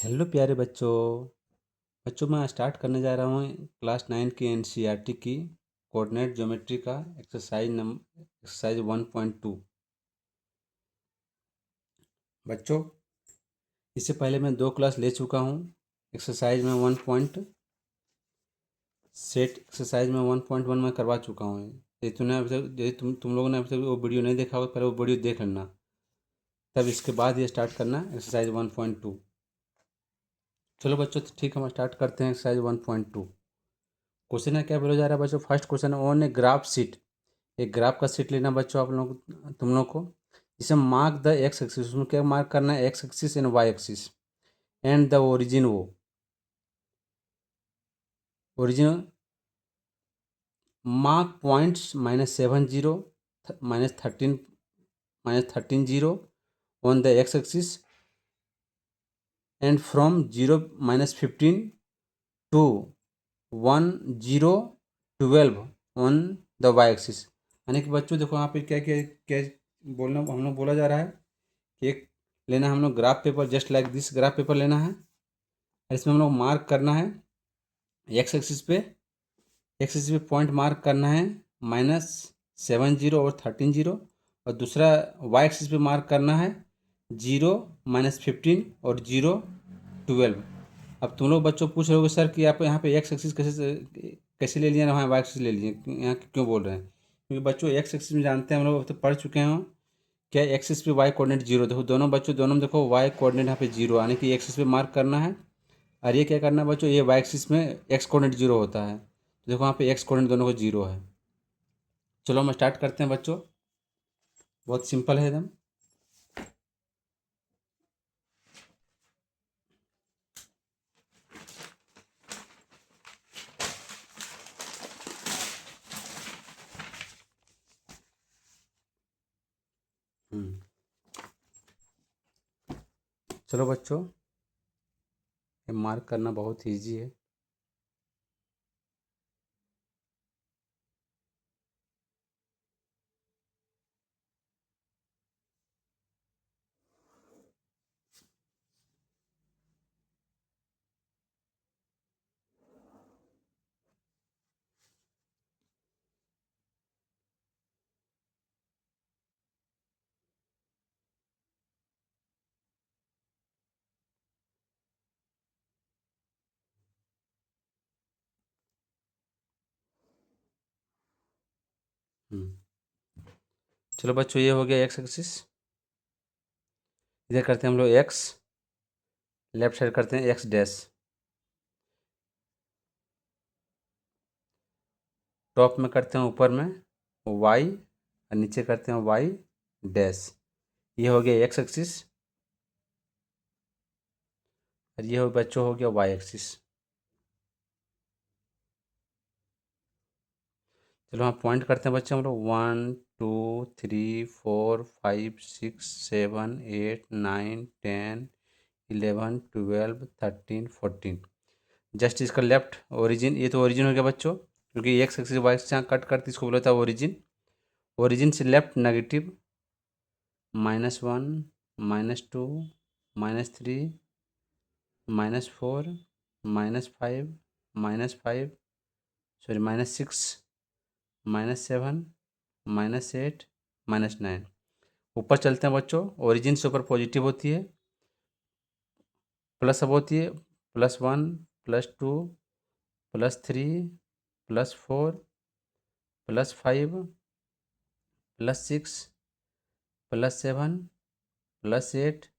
Hello प्यारे बच्चों। मैं स्टार्ट करने जा रहा हूँ क्लास 9 की एनसीईआरटी की कोऑर्डिनेट ज्योमेट्री का एक्सरसाइज 1.2। बच्चों, इससे पहले मैं 2 क्लास ले चुका हूँ। एक्सरसाइज में 1.1 मैं करवा चुका हूँ। यदि तुम लोगों ने अभी तक वो वीडियो नहीं देखा होगा, पहले वो वीडियो देख लेना, तब इसके बाद ये स्टार्ट करना एक्सरसाइज 1.2। चलो बच्चों, तो ठीक है, हम स्टार्ट करते हैं एक्सरसाइज 1.2। क्वेश्चन है, क्या बोला जा रहा है बच्चों? First question on a graph seat. एक ग्राफ का सीट लेना बच्चों, तुम लोग को, जिसे मार्क द एक्स एक्सिस, उसमें क्या मार्क करना है? X axis and y axis and the origin. वो origin mark points -70 -13 0 on the x axis and from 0 -15 to 10 12 on the y axis. यानी कि बच्चों देखो, यहाँ पे क्या क्या क्या बोलना हम लोग बोला जा रहा है कि एक लेना है हम लोग graph paper, just like this graph paper लेना है। इसमें हम लोग मार्क करना है एक्स एक्सिस पे पॉइंट मार्क करना है -70 और 13 0, और दूसरा वाई एक्सिस पे मार्क करना है 0 -15 और 0 12। अब तुम लोग बच्चों पूछ रहे हो सर कि आप यहाँ पे एक्स एक्सिस कैसे ले लिए, वहाँ वाई एक्सिस ले लिए, यहाँ क्यों बोल रहे हैं? क्योंकि बच्चों एक्स एक्सिस में जानते हैं, हम लोग तो पढ़ चुके हैं क्या, एक्सिस पे वाई कोऑर्डिनेट 0। देखो दोनों में देखो वाई कोऑर्डिनेट यहाँ पे 0, यानी कि एक्सिस पे मार्क करना है। और ये क्या करना है बच्चों, ये वाई एक्सिस में एक्स कोऑर्डिनेट 0 होता है, तो देखो यहाँ पे एक्स कोऑर्डिनेट दोनों को 0 है। चलो हम स्टार्ट करते हैं बच्चों, बहुत सिंपल है एकदम। चलो बच्चों, ये मार्क करना बहुत ईजी है। चलो बच्चों, ये हो गया एक्स एक्सिस। इधर करते हैं हम लोग एक्स, लेफ्ट साइड करते हैं एक्स डैश, टॉप में करते हैं ऊपर में वाई, और नीचे करते हैं वाई डैश। ये हो गया एक्स एक्सिस, और ये हो बच्चों हो गया वाई एक्सिस। चलो हाँ, पॉइंट करते हैं बच्चे हम लोग 1 2 3 4 5 6 7 8 9 10 11 12 13 14। जस्ट इसका लेफ्ट ओरिजिन, ये तो ओरिजिन हो गया बच्चों, क्योंकि एक्स एक्सिस वाई एक्सिस यहाँ कट करते इसको बोला था ओरिजिन। ओरिजिन से लेफ्ट नेगेटिव -1 -2 -3 -4 -5 -5 सॉरी -6 -7 -8 -9। ऊपर चलते हैं बच्चों, ओरिजिन से ऊपर पॉजिटिव होती है, प्लस अब होती है +1 +2 +3 +4 +5 +6 +7 +8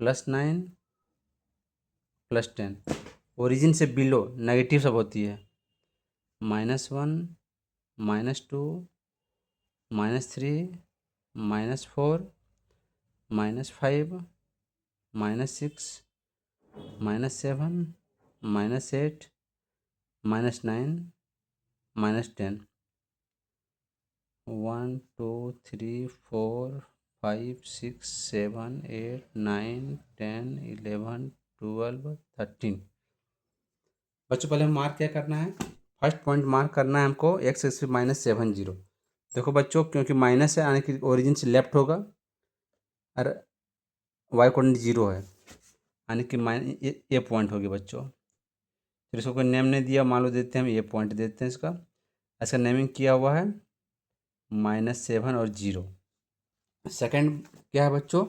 +9 +10। ओरिजिन से बिलो नेगेटिव सब होती है -1 -2 -3 -4 -5 -6 -7 -8 -9 -10। 1 2 3 4 5 6 7 8 9 10 11 12 13। बच्चों पहले हम मार्क क्या करना है, फर्स्ट पॉइंट मार्क करना है हमको एक्स एक्सिस -70। देखो बच्चों, क्योंकि माइनस है यानी कि ओरिजिन से लेफ्ट होगा, और वाई कोऑर्डिनेट 0 है, यानी कि ये पॉइंट हो गया बच्चों। फिर इसको कोई नेम नहीं दिया, मान लो देते हैं हम ये पॉइंट देते हैं इसका। ऐसा नेमिंग किया हुआ है -7 और 0। सेकंड क्या है बच्चों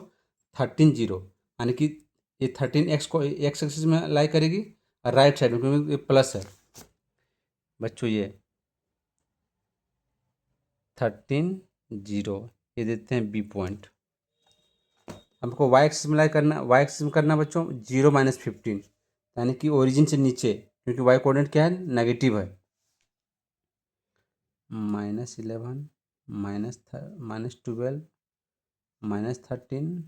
13 0, यानी कि ये 13 एक्स को एक्स एक्सिस में लाई करेगी और राइट साइड में, क्योंकि ये प्लस है बच्चों। ये 13 0 ये देते हैं बी पॉइंट। हमको वाई एक्सिस में लाई करना, वाई एक्सिस में करना बच्चों 0 -15, यानी कि ओरिजिन से नीचे, क्योंकि वाई कोऑर्डिनेट क्या है नेगेटिव है। -11 -12 -13 -14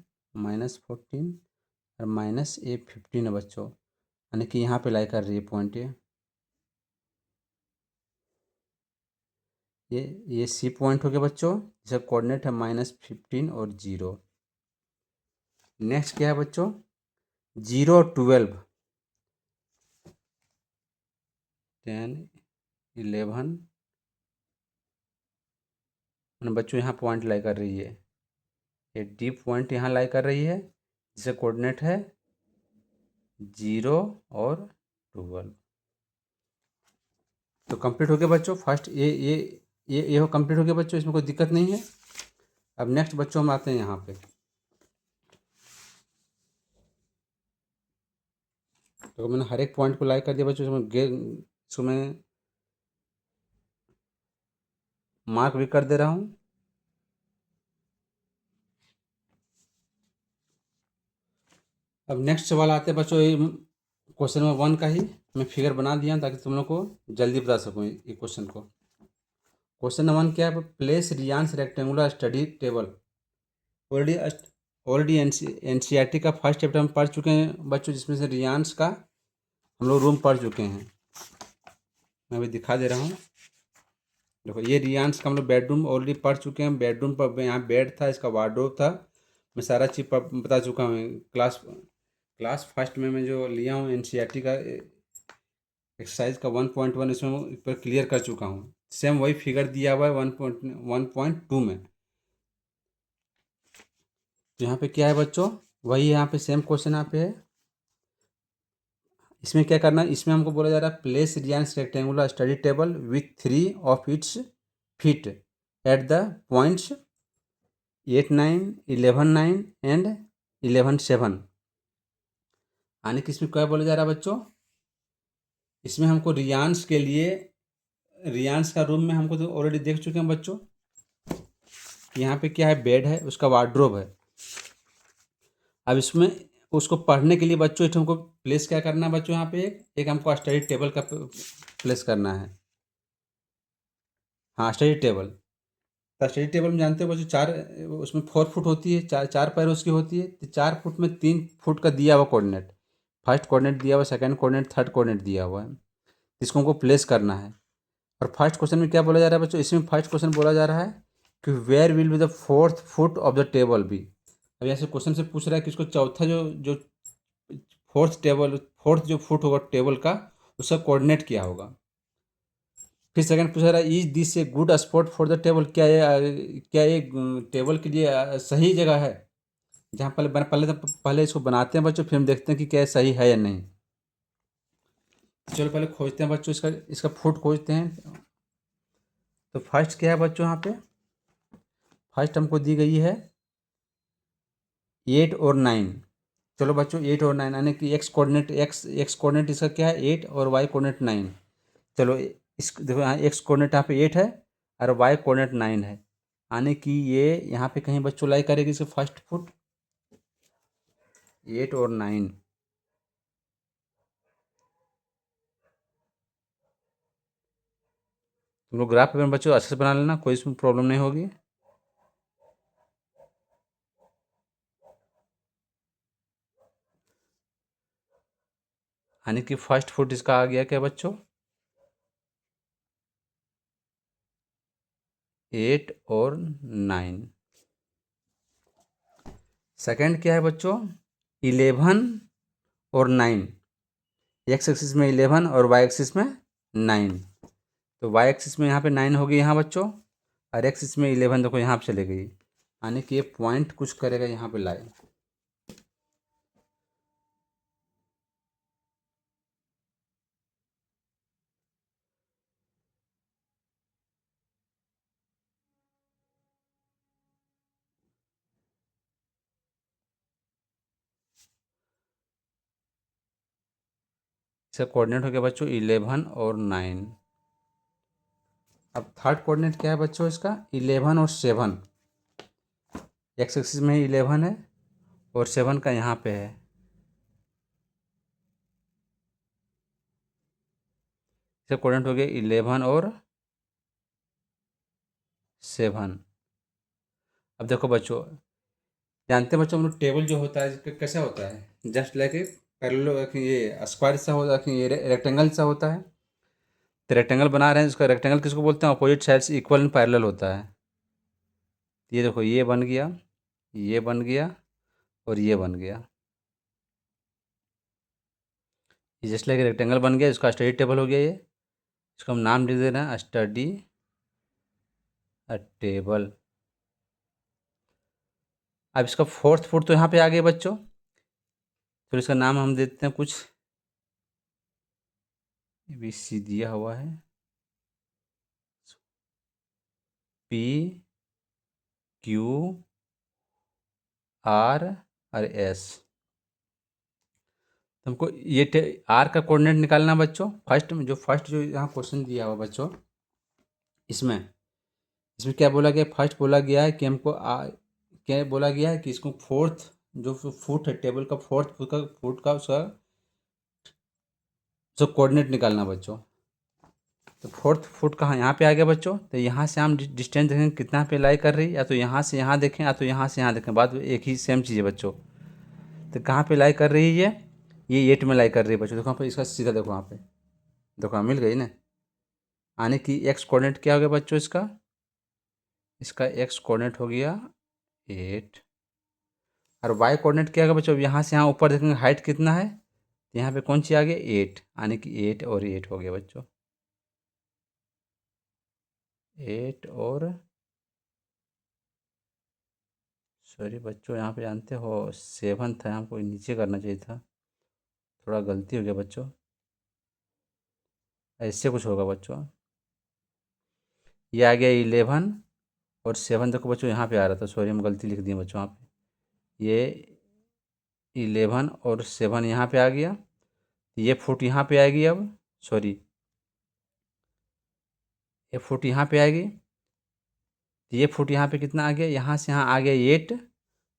और -15 है बच्चों, यानी कि यहाँ पे लाई कर रही है पॉइंट। ये सी पॉइंट हो गया बच्चों, जिसका कोऑर्डिनेट है -15 और 0। नेक्स्ट क्या है बच्चों 0 और 12, 10 11 बच्चों यहाँ पॉइंट लाई कर रही है। ये डी पॉइंट यहाँ लाई कर रही है, जिसका कोऑर्डिनेट है 0 और 12। तो कंप्लीट हो गया बच्चों फर्स्ट, ये हो कंप्लीट हो गया बच्चों, इसमें कोई दिक्कत नहीं है। अब नेक्स्ट बच्चों हम आते हैं यहाँ पे। तो मैंने हर एक पॉइंट को लाइक कर दिया बच्चों, इसको मैं मार्क भी कर दे रहा हूँ। अब नेक्स्ट सवाल आते हैं बच्चों, ये क्वेश्चन नंबर 1 का ही मैं फिगर बना दिया ताकि तुम लोग को जल्दी बता सकूँ ये क्वेश्चन को। क्वेश्चन नंबर 1 क्या है, प्लेस रियांस rectangular study table. Already NCERT का फर्स्ट चैप्टर हम पढ़ चुके हैं बच्चों, जिसमें से रियांस का हम लोग रूम पढ़ चुके हैं। मैं अभी दिखा दे रहा हूँ, देखो ये रियांस का हम लोग बेडरूम ऑलरेडी पढ़ चुके हैं। बेडरूम पर यहाँ बेड था, इसका वार्डरोब था, मैं सारा चीज़ बता चुका हूँ। क्लास फर्स्ट में मैं जो लिया हूँ एनसीईआरटी का एक्सरसाइज का 1.1, इसमें पर क्लियर कर चुका हूँ। सेम वही फिगर दिया हुआ है 1.2 में। तो यहाँ पे क्या है बच्चों, वही यहाँ पे सेम क्वेश्चन यहाँ पे है। इसमें क्या करना है, इसमें हमको बोला जा रहा है प्लेस रियांस rectangular study table with 3 of its feet at the points 8 9 11 9 and 11 7। यानी कि इसमें क्या बोला जा रहा है बच्चों, इसमें हमको रियांस के लिए, रियांस का रूम में हमको तो ऑलरेडी देख चुके हैं बच्चों। यहाँ पे क्या है, बेड है, उसका वार्डरोब है। अब इसमें उसको पढ़ने के लिए बच्चों इस हमको प्लेस क्या करना है बच्चों, यहाँ पे एक हमको स्टडी टेबल का प्लेस करना है। हाँ स्टडी टेबल, तो स्टडी टेबल में जानते हो बच्चों 4, उसमें 4 फुट होती है, चार पैर उसकी होती है। तो 4 फुट में 3 फुट का दिया हुआ कोऑर्डिनेट, फर्स्ट कोऑर्डिनेट दिया हुआ, सेकंड कोऑर्डिनेट, थर्ड कोऑर्डिनेट दिया हुआ है। इसको हमको प्लेस करना है। और फर्स्ट क्वेश्चन में क्या बोला जा रहा है बच्चों, इसमें फर्स्ट क्वेश्चन बोला जा रहा है कि where will be the 4th foot of the table be. अब ऐसे क्वेश्चन से पूछ रहा है कि इसको चौथा जो फोर्थ जो फुट होगा टेबल का, उसका कोऑर्डिनेट क्या होगा। फिर सेकंड पूछ रहा है is this A good spot for the table, क्या ये टेबल के लिए सही जगह है। जहाँ पहले इसको बनाते हैं बच्चों, फिर हम देखते हैं कि क्या ये सही है या नहीं। चलो पहले खोजते हैं बच्चों, इसका फुट खोजते हैं। तो फर्स्ट क्या है बच्चों, यहाँ पे फर्स्ट हमको दी गई है 8 और 9। चलो बच्चों 8 और 9, यानी कि एक्स कोऑर्डिनेट इसका क्या है 8 और वाई कोऑर्डिनेट 9। चलो इस देखो यहाँ एक्स कोऑर्डिनेट यहाँ पे 8 है और वाई कोऑर्डिनेट 9 है, यानी कि ये यहाँ पे कहीं बच्चों लाई करेगी इसके फर्स्ट फुट 8 और 9। तुम लोग ग्राफ पेपर में बच्चों अच्छे से बना लेना, कोई इसमें प्रॉब्लम नहीं होगी। यानी कि फर्स्ट फुट इसका आ गया क्या बच्चों 8 और 9। सेकंड क्या है बच्चों 11 और 9, एक्स एक्सिस में 11 और वाई एक्सिस में 9। तो वाई एक्सिस में यहाँ पे 9 होगी यहाँ बच्चों, और एक्सिस में 11 देखो यहाँ पे चले गई, यानी कि ये पॉइंट कुछ करेगा यहाँ पे लाए। इसका कोऑर्डिनेट हो गया बच्चों 11 और 9। अब थर्ड कोऑर्डिनेट क्या है बच्चों इसका 11 और 7। एक्स एक्सिस में 11 है और 7 का यहाँ पे है। इसका कोऑर्डिनेट हो गया 11 और 7। अब देखो बच्चों, जानते हैं बच्चों हम लोग टेबल जो होता है कैसा होता है, जस्ट लाइक ए पैरेलल, ये स्क्वायर सा होता है, ये रेक्टेंगल सा होता है। तो रेक्टेंगल बना रहे हैं, इसका रेक्टेंगल किसको बोलते हैं, अपोजिट साइड से इक्वल एंड पैरेलल होता है। ये देखो ये बन गया, ये बन गया और ये बन गया। ये जस्ट लाइक रेक्टेंगल बन गया, इसका स्टडी टेबल हो गया। ये इसको हम नाम दे देना है स्टडी टेबल। अब इसका फोर्थ फुट तो यहाँ पे आ गया बच्चों, तो इसका नाम हम देते हैं कुछ ABC दिया हुआ है, PQR और S। हमको ये R का कोऑर्डिनेट निकालना बच्चों। फर्स्ट जो यहाँ क्वेश्चन दिया हुआ बच्चों, इसमें क्या बोला गया, फर्स्ट बोला गया है कि हमको क्या बोला गया है कि इसको फोर्थ जो फुट है टेबल का, फोर्थ फुट का उसका कोऑर्डिनेट निकालना बच्चों। तो फोर्थ फुट कहाँ, यहाँ पे आ गया बच्चों। तो यहाँ से हम डिस्टेंस देखें कितना पे लाई कर रही है, या तो यहाँ से यहाँ देखें या तो यहाँ से यहाँ देखें, बात एक ही सेम चीज़ है बच्चों। तो कहाँ पे लाई कर रही है, ये 8 में लाई कर रही है बच्चों। देखो यहाँ पे इसका सीधा देखो, यहाँ पे देखो मिल गई ना। आने की एक्स कोऑर्डिनेट क्या हो गया बच्चों, इसका एक्स कोऑर्डिनेट हो गया 8 और वाई कोऑर्डिनेट क्या होगा बच्चों। यहाँ से यहाँ ऊपर देखेंगे हाइट कितना है, यहाँ पे कौन सी आ गया 8, आने की 8 और 8 हो गया बच्चों, 8 और सॉरी बच्चों यहाँ पे जानते हो 7 था, हमको नीचे करना चाहिए था, थोड़ा गलती हो गया बच्चों। ऐसे कुछ होगा बच्चों, ये आ गया 11 और 7। देखो बच्चों यहाँ पे आ रहा था, सॉरी हम गलती लिख दिए बच्चों, यहाँ पे ये 11 और 7 यहाँ पे आ गया। ये फुट यहाँ पे आएगी, अब सॉरी ये फुट यहाँ पे आएगी। ये फुट यहाँ पे कितना आ गया, यहाँ से यहाँ आ गया 8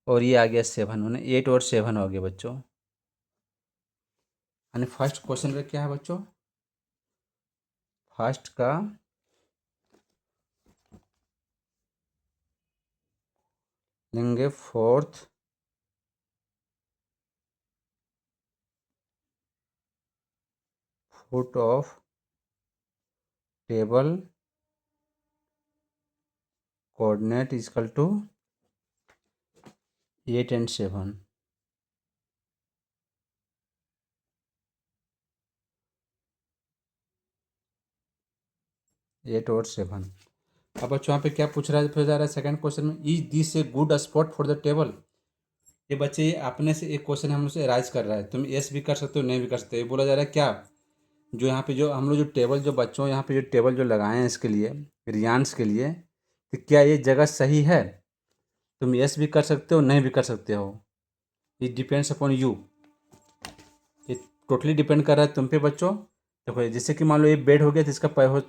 और ये आ गया 7, उन्हें 8 और 7 हो गया बच्चों। यानी फर्स्ट क्वेश्चन का क्या है बच्चों, फर्स्ट का लेंगे fourth foot of table coordinate equal to 8 and 7। Eight और 7। अब बच्चों यहाँ पे क्या पूछ रहा है, फिर जा रहा है सेकंड क्वेश्चन में, is this A good spot for the table. ये बच्चे अपने से एक क्वेश्चन हम लोग से राइज कर रहा है, तुम यस भी कर सकते हो नहीं भी कर सकते। ये बोला जा रहा है क्या, जो यहाँ पे जो हम लोग जो टेबल जो बच्चों यहाँ पे जो टेबल जो लगाए हैं इसके लिए रियांस के लिए, तो क्या ये जगह सही है। तुम यस भी कर सकते हो नहीं भी कर सकते हो, इट डिपेंड्स अपॉन यू। ये टोटली डिपेंड कर रहा है तुम पे बच्चों। देखो जैसे कि मान लो ये बेड हो गया, तो इसका पैर हो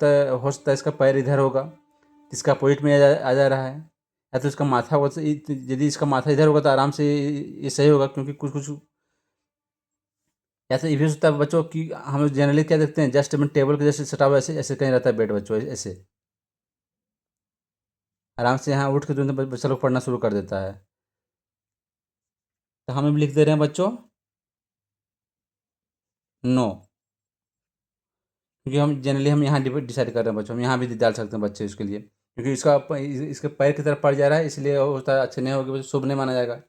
सकता है इसका पैर इधर होगा, तो इसका अपोजिट में आ जा रहा है। या तो इसका माथा होगा, यदि इसका माथा इधर होगा तो आराम से ये सही होगा, क्योंकि कुछ कुछ ऐसा ये भी होता है बच्चों कि हम लोग जनरली क्या देखते हैं, जस्ट में टेबल के जैसे सटा हुआ ऐसे ऐसे कहीं रहता है बेड बच्चों, ऐसे आराम से यहाँ उठ के तुरंत बच्चा लोग पढ़ना शुरू कर देता है। तो हम भी लिख दे रहे हैं बच्चों नो, क्योंकि हम जनरली हम यहाँ डिसाइड कर रहे हैं बच्चों, हम यहाँ भी डाल सकते हैं बच्चे इसके लिए, क्योंकि इसके पैर की तरफ पड़ जा रहा है, इसलिए होता है अच्छे नहीं होगा, शुभ नहीं माना जाएगा।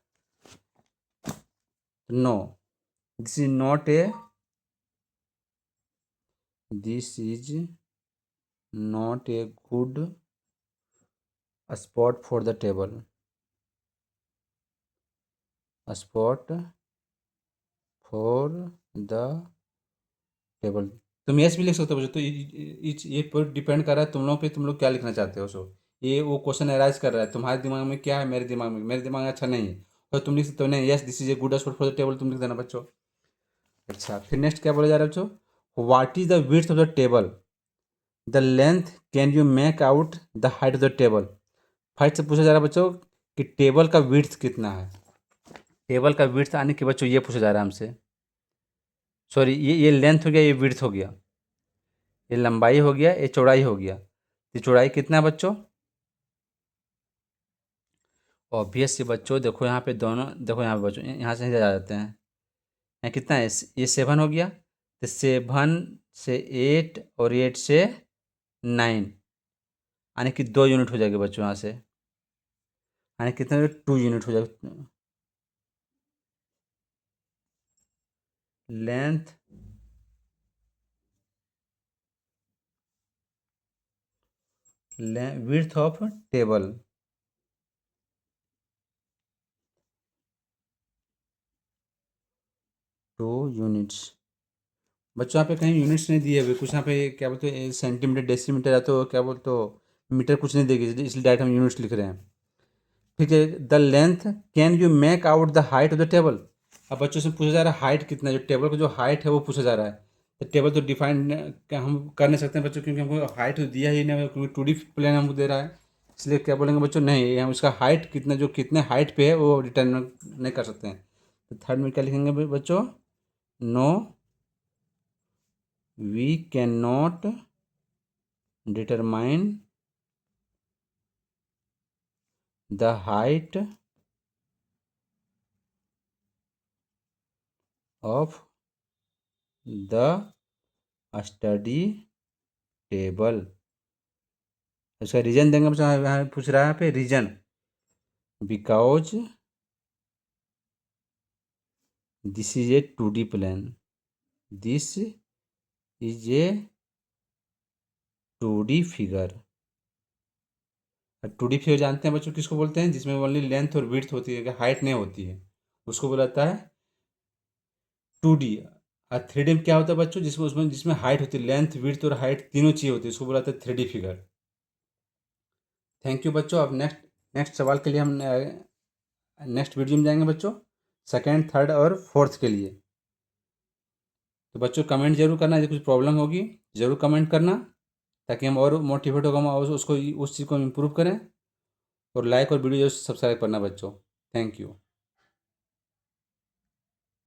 No, this is not a, this is not a good spot for the table, spot for the table. तुम यस भी लिख सकते हो बच्चों। तो ये पर डिपेंड कर रहा है तुम लोग पे, तुम लोग क्या लिखना चाहते हो। सो ये वो क्वेश्चन अराइज कर रहा है, तुम्हारे दिमाग में क्या है, मेरे दिमाग में अच्छा नहीं है, तो तुम लिख सकते हो नहीं, yes this is A good spot for the table, तुम लिख देना बच्चों। अच्छा फिर नेक्स्ट क्या बोला जा रहा है बच्चों, what is the width of the table, the length can you make out the height of the table. Fight से पूछा जा रहा है बच्चों कि टेबल का विड्थ कितना है। टेबल का विड्थ आने के बच्चों ये पूछा जा रहा है हमसे, सॉरी ये लेंथ हो गया, ये विड्थ हो गया, ये लंबाई हो गया, ये चौड़ाई हो गया। ये चौड़ाई कितना है बच्चों? ऑब्वियस से बच्चों देखो यहाँ पे दोनों, देखो यहाँ पे बच्चों यहाँ से जा जाते हैं, यहाँ कितना है, ये 7 हो गया, तो 7 से 8 और 8 से 9, यानी कि 2 यूनिट हो जाएगा बच्चों यहाँ से, यानी कितना 2 यूनिट हो जाएगा। Length width of table, two units. बच्चों यहाँ पे कहीं यूनिट्स नहीं दिए हुए, कुछ यहाँ पे क्या बोलते हैं सेंटीमीटर डेसीमीटर या तो क्या बोलते हो मीटर कुछ नहीं देगी, इसलिए डायरेक्ट हम यूनिट्स लिख रहे हैं। ठीक है, the length can you make out the height of the table. अब बच्चों से पूछा जा रहा है हाइट कितना है, जो टेबल का जो हाइट है वो पूछा जा रहा है। तो टेबल तो डिफाइन हम कर नहीं सकते हैं बच्चों, क्योंकि हमको हाइट तो दिया ही नहीं, क्योंकि 2D प्लेन हमको दे रहा है। इसलिए क्या बोलेंगे बच्चों, नहीं हम उसका हाइट कितना, जो कितने हाइट पे है वो डिटर्मिन नहीं कर सकते हैं। तो थर्ड में क्या लिखेंगे बच्चों, no we can not determine the height of the study table. इसका रीजन देंगे बच्चों, यहाँ पूछ रहा है पे reason, because this is a 2D plan, this is a 2D figure. 2D figure जानते हैं बच्चों किसको बोलते हैं, जिसमें ओनली लेंथ और विड्थ होती है, हाइट नहीं होती है, उसको बोला जाता है 2D। और 3D में क्या होता है बच्चों, जिसमें हाइट होती है, लेंथ विड्थ और हाइट तीनों चीज़ होती है, उसको बोला जाता है 3D फिगर। थैंक यू बच्चों। अब नेक्स्ट नेक्स्ट सवाल के लिए हम नेक्स्ट वीडियो में जाएंगे बच्चों, सेकेंड, थर्ड और फोर्थ के लिए। तो बच्चों कमेंट जरूर करना, यदि कुछ प्रॉब्लम होगी ज़रूर कमेंट करना, ताकि हम और मोटिवेट होगा, हम और उसको उस चीज़ को इम्प्रूव करें। और लाइक और वीडियो सब्सक्राइब करना बच्चों। Thank you.